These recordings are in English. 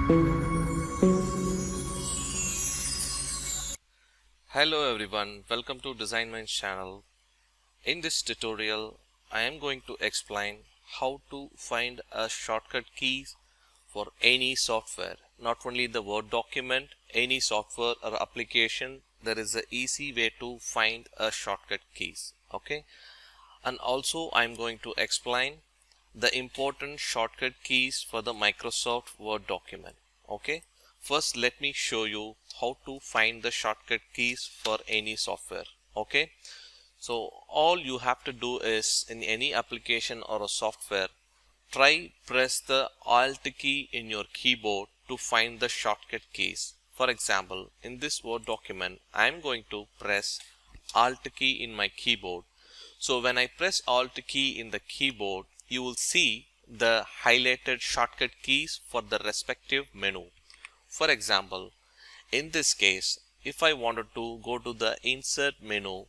Hello everyone, welcome to Design Minds channel. In this tutorial, I am going to explain how to find a shortcut keys for any software. Not only the Word document, any software or application, there is an easy way to find a shortcut keys. Okay, and also I am going to explain the important shortcut keys for the Microsoft Word document. Okay, first let me show you how to find the shortcut keys for any software. Okay, so all you have to do is, in any application or a software, try press the Alt key in your keyboard to find the shortcut keys. For example, in this Word document, I am going to press Alt key in my keyboard. So when I press Alt key in the keyboard, you will see the highlighted shortcut keys for the respective menu. For example, in this case, if I wanted to go to the Insert menu,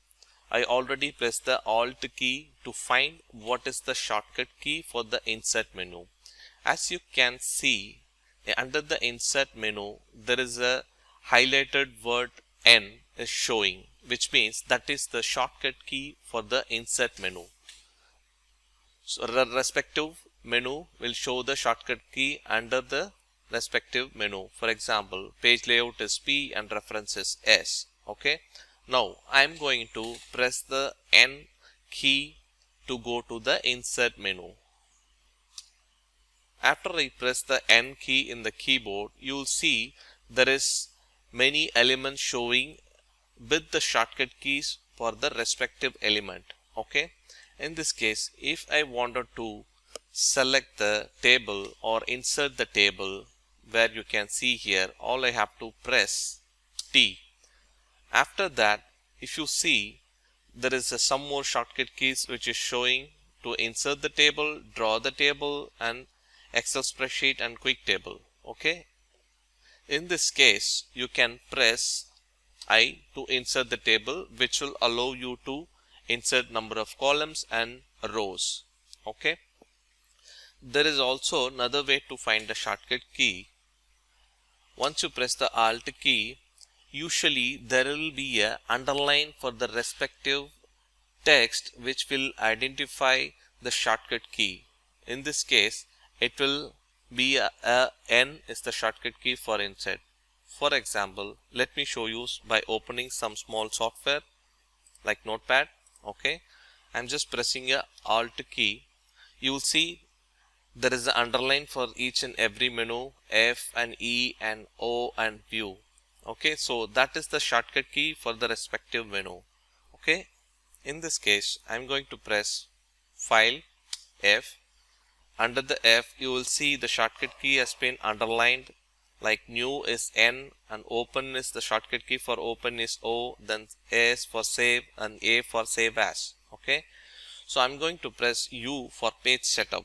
I already pressed the Alt key to find what is the shortcut key for the Insert menu. As you can see, under the Insert menu, there is a highlighted word N is showing, which means that is the shortcut key for the Insert menu. So the respective menu will show the shortcut key under the respective menu. For example, page layout is P and reference is S. Okay. Now I am going to press the N key to go to the Insert menu. After I press the N key in the keyboard, you will see there is many elements showing with the shortcut keys for the respective element. Okay. In this case, if I wanted to select the table or insert the table, where you can see here, all I have to press T. After that, if you see, there is some more shortcut keys which is showing to insert the table, draw the table, and Excel spreadsheet and quick table. Okay. In this case, you can press I to insert the table, which will allow you to insert number of columns and rows. Okay. There is also another way to find the shortcut key. Once you press the Alt key, usually there will be a underline for the respective text which will identify the shortcut key. In this case, it will be a N is the shortcut key for insert. For example, let me show you by opening some small software like Notepad. Okay, I'm just pressing a Alt key. You will see there is an underline for each and every menu, F and E and O and View. Okay, so that is the shortcut key for the respective menu. Okay, in this case, I'm going to press File, F. Under the F, you will see the shortcut key has been underlined. Like New is N and Open is the shortcut key for Open is O, then S for Save and A for Save As. Okay, so I'm going to press U for Page Setup.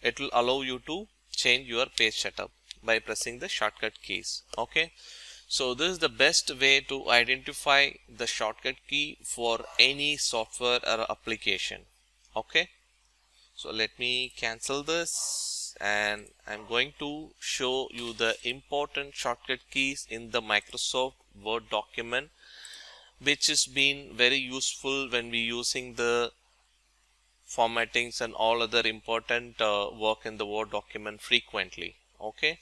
It will allow you to change your page setup by pressing the shortcut keys. Okay, so this is the best way to identify the shortcut key for any software or application. Okay, so let me cancel this, and I'm going to show you the important shortcut keys in the Microsoft Word document, which has been very useful when we using the formattings and all other important work in the Word document frequently. Okay,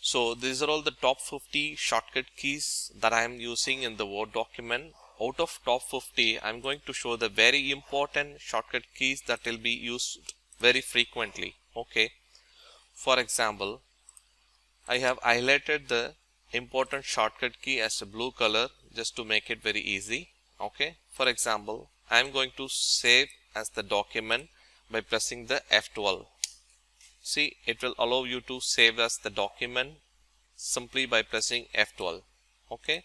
so these are all the top 50 shortcut keys that I am using in the Word document. Out of top 50, I'm going to show the very important shortcut keys that will be used very frequently. Okay, for example, I have highlighted the important shortcut key as a blue color just to make it very easy. Okay, for example, I'm going to save as the document by pressing the F12. See, it will allow you to save as the document simply by pressing F12. Okay,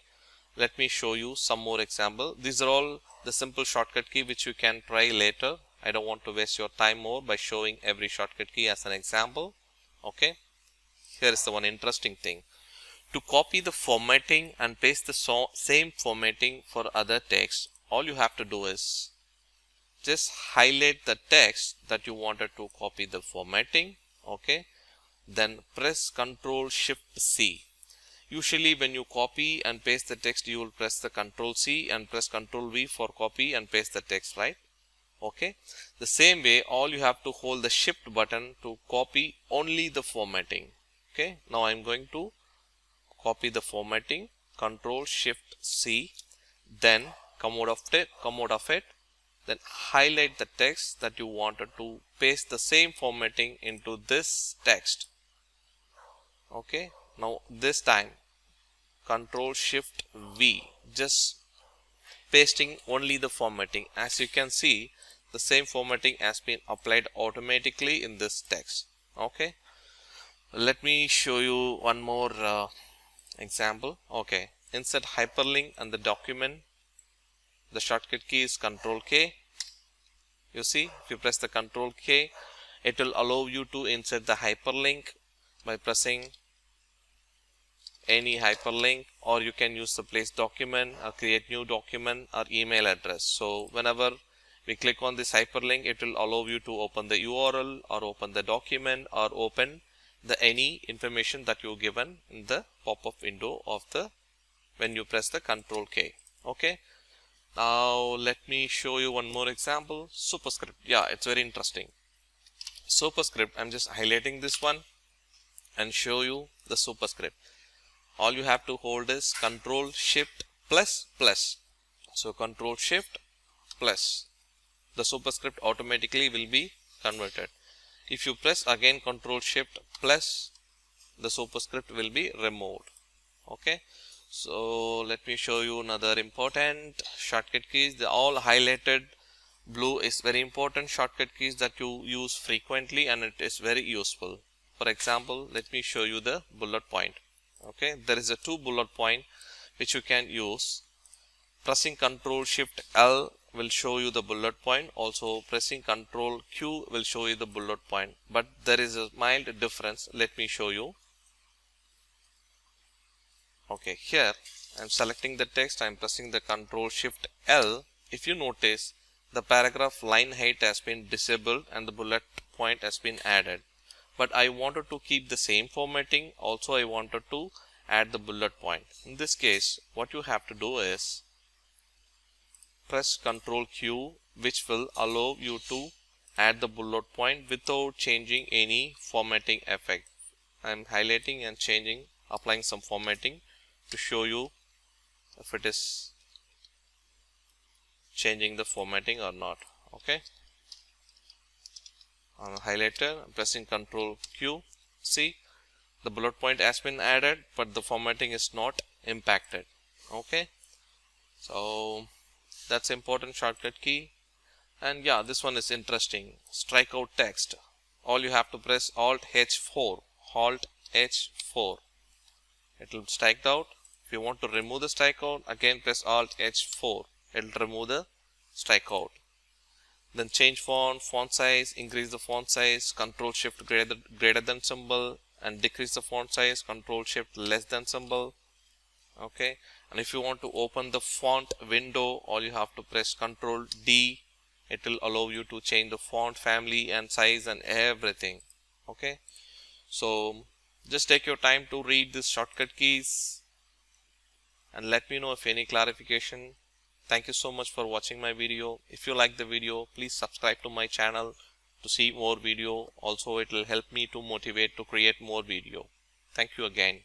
let me show you some more example. These are all the simple shortcut key which you can try later. I don't want to waste your time more by showing every shortcut key as an example. Okay, here is the one interesting thing. To copy the formatting and paste the same formatting for other text, all you have to do is just highlight the text that you wanted to copy the formatting. Okay, then press Ctrl Shift C. Usually when you copy and paste the text, you will press the Ctrl C and press Ctrl V for copy and paste the text, right? Okay. The same way, all you have to hold the Shift button to copy only the formatting. Okay. Now I am going to copy the formatting, Ctrl Shift C, then come out of it, then highlight the text that you wanted to paste the same formatting into this text. Okay. Now this time Ctrl Shift V, just pasting only the formatting. As you can see, the same formatting has been applied automatically in this text. Okay. Let me show you one more example. Okay. Insert hyperlink and the document. The shortcut key is Ctrl K. You see, if you press the Ctrl K, it will allow you to insert the hyperlink by pressing any hyperlink, or you can use the place document or create new document or email address. So whenever we click on this hyperlink, it will allow you to open the URL or open the document or open the any information that you given in the pop-up window of the when you press the Ctrl K. Okay. Now let me show you one more example. Superscript. Yeah, it's very interesting. Superscript. I'm just highlighting this one and show you the superscript. All you have to hold is Ctrl Shift plus plus. So Ctrl Shift plus. The superscript automatically will be converted. If you press again Ctrl Shift plus, the superscript will be removed. Okay. So let me show you another important shortcut keys. The all highlighted blue is very important shortcut keys that you use frequently, and it is very useful. For example, let me show you the bullet point. Okay, there is a 2 bullet point which you can use. Pressing Ctrl Shift L will show you the bullet point. Also pressing Ctrl Q will show you the bullet point. But there is a mild difference. Let me show you. Okay, here I am selecting the text. I am pressing the Ctrl Shift L. If you notice, the paragraph line height has been disabled and the bullet point has been added. But I wanted to keep the same formatting. Also I wanted to add the bullet point. In this case, what you have to do is press Ctrl Q, which will allow you to add the bullet point without changing any formatting effect. I am highlighting and changing, applying some formatting to show you if it is changing the formatting or not. Okay. On a highlighter, I'm pressing Ctrl Q. See, the bullet point has been added, but the formatting is not impacted. Okay. So that's important shortcut key. And yeah, this one is interesting. Strike out text. All you have to press Alt H4. Alt H4. It will strike out. If you want to remove the strikeout, again press Alt H4. It will remove the strikeout. Then change font size, increase the font size, Ctrl Shift greater than symbol, and decrease the font size, Ctrl Shift less than symbol. Okay. And if you want to open the font window, all you have to press Ctrl D. It will allow you to change the font family and size and everything. Okay. So just take your time to read these shortcut keys and let me know if any clarification. Thank you so much for watching my video. If you like the video, please subscribe to my channel to see more video. Also, it will help me to motivate to create more video. Thank you again.